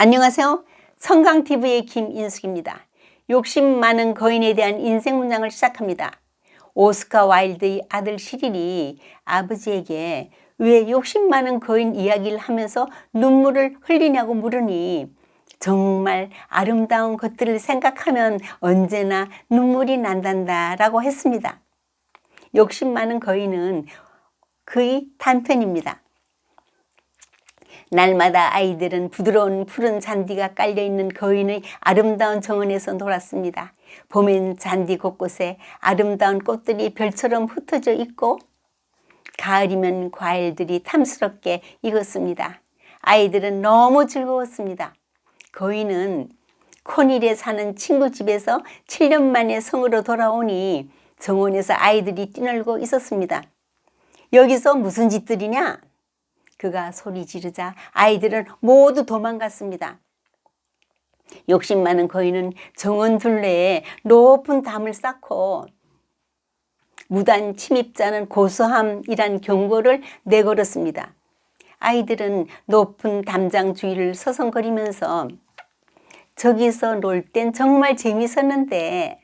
안녕하세요. 성강TV의 김인숙입니다. 욕심 많은 거인에 대한 인생 문장을 시작합니다. 오스카 와일드의 아들 시릴이 아버지에게 왜 욕심 많은 거인 이야기를 하면서 눈물을 흘리냐고 물으니 정말 아름다운 것들을 생각하면 언제나 눈물이 난단다 라고 했습니다. 욕심 많은 거인은 그의 단편입니다. 날마다 아이들은 부드러운 푸른 잔디가 깔려있는 거인의 아름다운 정원에서 놀았습니다. 봄엔 잔디 곳곳에 아름다운 꽃들이 별처럼 흩어져 있고 가을이면 과일들이 탐스럽게 익었습니다. 아이들은 너무 즐거웠습니다. 거인은 코닐에 사는 친구 집에서 7년 만에 성으로 돌아오니 정원에서 아이들이 뛰놀고 있었습니다. 여기서 무슨 짓들이냐? 그가 소리 지르자 아이들은 모두 도망갔습니다. 욕심 많은 거인은 정원 둘레에 높은 담을 쌓고 무단 침입자는 고소함이란 경고를 내걸었습니다. 아이들은 높은 담장 주위를 서성거리면서 저기서 놀 땐 정말 재밌었는데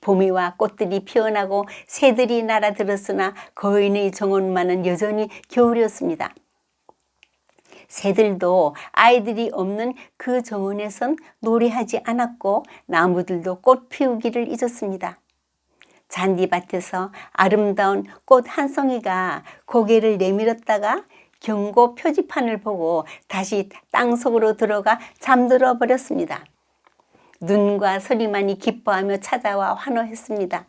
봄이와 꽃들이 피어나고 새들이 날아들었으나 거인의 정원만은 여전히 겨울이었습니다. 새들도 아이들이 없는 그 정원에선 노래하지 않았고 나무들도 꽃 피우기를 잊었습니다. 잔디밭에서 아름다운 꽃 한 송이가 고개를 내밀었다가 경고 표지판을 보고 다시 땅속으로 들어가 잠들어 버렸습니다. 눈과 소리만이 기뻐하며 찾아와 환호했습니다.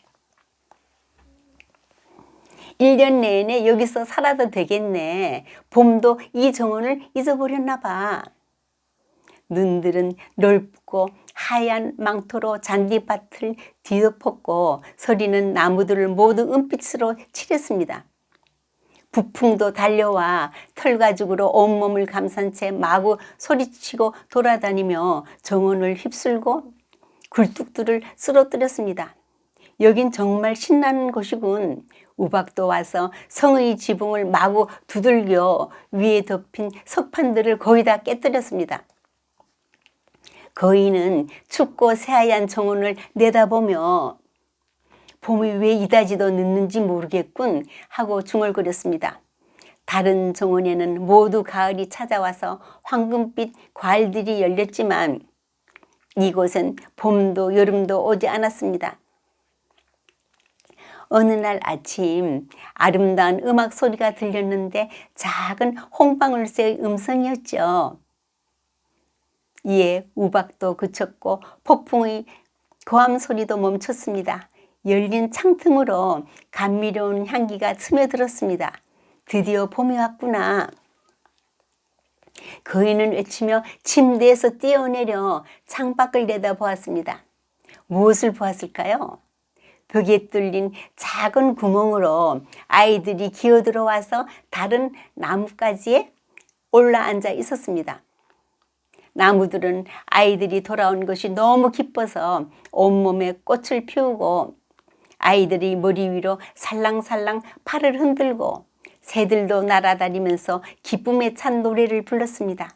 1년 내내 여기서 살아도 되겠네. 봄도 이 정원을 잊어버렸나 봐. 눈들은 넓고 하얀 망토로 잔디밭을 뒤덮었고 소리는 나무들을 모두 은빛으로 칠했습니다. 북풍도 달려와 털가죽으로 온몸을 감싼 채 마구 소리치고 돌아다니며 정원을 휩쓸고 굴뚝들을 쓰러뜨렸습니다. 여긴 정말 신나는 곳이군. 우박도 와서 성의 지붕을 마구 두들겨 위에 덮인 석판들을 거의 다 깨뜨렸습니다. 거인은 춥고 새하얀 정원을 내다보며 봄이 왜 이다지도 늦는지 모르겠군 하고 중얼거렸습니다. 다른 정원에는 모두 가을이 찾아와서 황금빛 과일들이 열렸지만 이곳은 봄도 여름도 오지 않았습니다. 어느 날 아침 아름다운 음악 소리가 들렸는데 작은 홍방울새의 음성이었죠. 이에 우박도 그쳤고 폭풍의 고함 소리도 멈췄습니다. 열린 창틈으로 감미로운 향기가 스며들었습니다. 드디어 봄이 왔구나. 거인은 외치며 침대에서 뛰어내려 창밖을 내다보았습니다. 무엇을 보았을까요? 벽에 뚫린 작은 구멍으로 아이들이 기어들어와서 다른 나뭇가지에 올라앉아 있었습니다. 나무들은 아이들이 돌아온 것이 너무 기뻐서 온몸에 꽃을 피우고 아이들이 머리 위로 살랑살랑 팔을 흔들고 새들도 날아다니면서 기쁨에 찬 노래를 불렀습니다.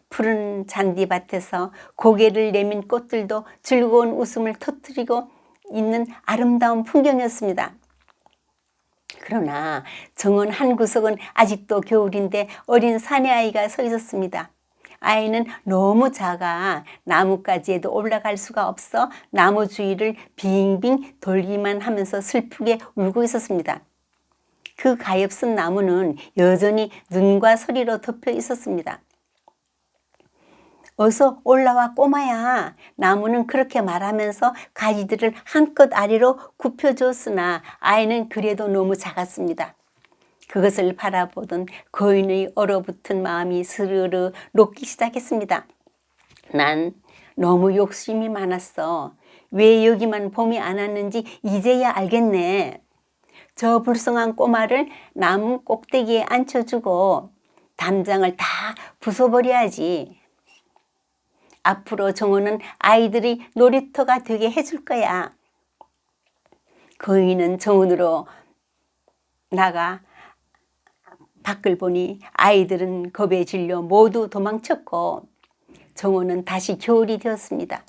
푸른 잔디밭에서 고개를 내민 꽃들도 즐거운 웃음을 터뜨리고 있는 아름다운 풍경이었습니다. 그러나 정원 한 구석은 아직도 겨울인데 어린 사내아이가 서 있었습니다. 아이는 너무 작아 나뭇가지에도 올라갈 수가 없어 나무 주위를 빙빙 돌기만 하면서 슬프게 울고 있었습니다. 그 가엾은 나무는 여전히 눈과 소리로 덮여 있었습니다. 어서 올라와 꼬마야. 나무는 그렇게 말하면서 가지들을 한껏 아래로 굽혀주었으나 아이는 그래도 너무 작았습니다. 그것을 바라보던 거인의 얼어붙은 마음이 스르르 녹기 시작했습니다. 난 너무 욕심이 많았어. 왜 여기만 봄이 안 왔는지 이제야 알겠네. 저 불쌍한 꼬마를 나무 꼭대기에 앉혀주고 담장을 다 부숴버려야지. 앞으로 정원은 아이들이 놀이터가 되게 해줄 거야. 거인은 정원으로 나가 밖을 보니 아이들은 겁에 질려 모두 도망쳤고 정원은 다시 겨울이 되었습니다.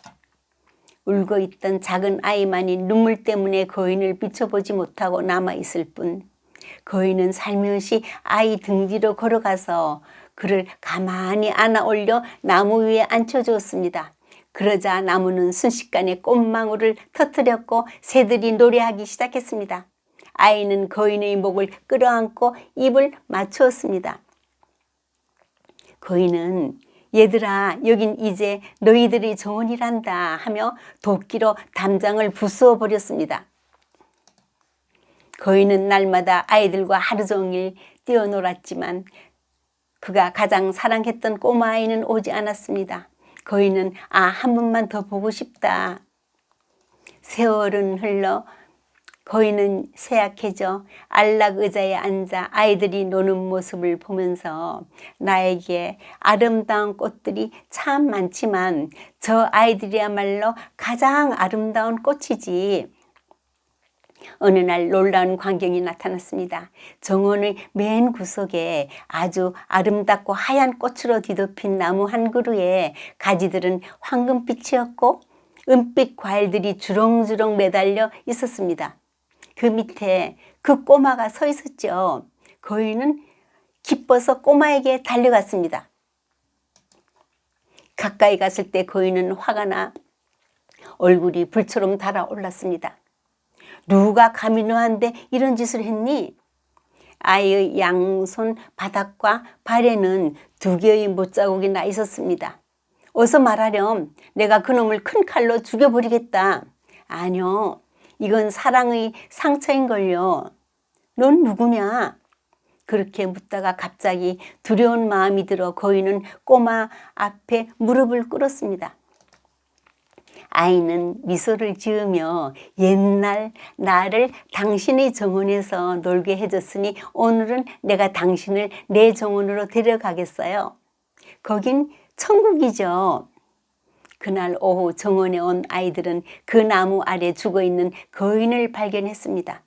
울고 있던 작은 아이만이 눈물 때문에 거인을 비춰보지 못하고 남아있을 뿐 거인은 살며시 아이 등 뒤로 걸어가서 그를 가만히 안아 올려 나무 위에 앉혀주었습니다. 그러자 나무는 순식간에 꽃망울을 터뜨렸고 새들이 노래하기 시작했습니다. 아이는 거인의 목을 끌어안고 입을 맞추었습니다. 거인은 얘들아 여긴 이제 너희들의 정원이란다 하며 도끼로 담장을 부수어 버렸습니다. 거인은 날마다 아이들과 하루 종일 뛰어놀았지만 그가 가장 사랑했던 꼬마아이는 오지 않았습니다. 거인은 한 번만 더 보고 싶다. 세월은 흘러 거인은 쇠약해져 안락 의자에 앉아 아이들이 노는 모습을 보면서 나에게 아름다운 꽃들이 참 많지만 저 아이들이야말로 가장 아름다운 꽃이지. 어느 날 놀라운 광경이 나타났습니다. 정원의 맨 구석에 아주 아름답고 하얀 꽃으로 뒤덮인 나무 한 그루에 가지들은 황금빛이었고 은빛 과일들이 주렁주렁 매달려 있었습니다. 그 밑에 그 꼬마가 서 있었죠. 거인은 기뻐서 꼬마에게 달려갔습니다. 가까이 갔을 때 거인은 화가 나 얼굴이 불처럼 달아올랐습니다. 누가 감히 너한테 이런 짓을 했니? 아이의 양손 바닥과 발에는 2개의 못자국이 나 있었습니다. 어서 말하렴. 내가 그놈을 큰 칼로 죽여버리겠다. 아니요. 이건 사랑의 상처인걸요. 넌 누구냐? 그렇게 묻다가 갑자기 두려운 마음이 들어 거인은 꼬마 앞에 무릎을 꿇었습니다. 아이는 미소를 지으며 옛날 나를 당신의 정원에서 놀게 해줬으니 오늘은 내가 당신을 내 정원으로 데려가겠어요. 거긴 천국이죠. 그날 오후 정원에 온 아이들은 그 나무 아래 죽어있는 거인을 발견했습니다.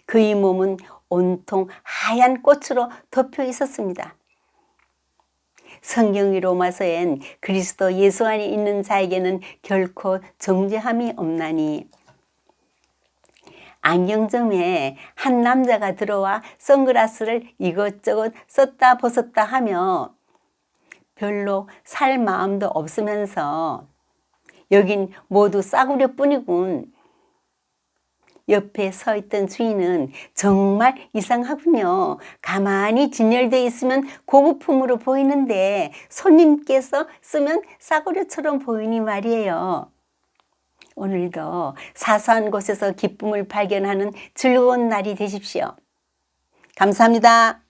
그의 몸은 온통 하얀 꽃으로 덮여 있었습니다. 성경의 로마서엔 그리스도 예수 안에 있는 자에게는 결코 정죄함이 없나니. 안경점에 한 남자가 들어와 선글라스를 이것저것 썼다 벗었다 하며 별로 살 마음도 없으면서 여긴 모두 싸구려 뿐이군. 옆에 서 있던 주인은 정말 이상하군요. 가만히 진열되어 있으면 고급품으로 보이는데 손님께서 쓰면 싸구려처럼 보이니 말이에요. 오늘도 사소한 곳에서 기쁨을 발견하는 즐거운 날이 되십시오. 감사합니다.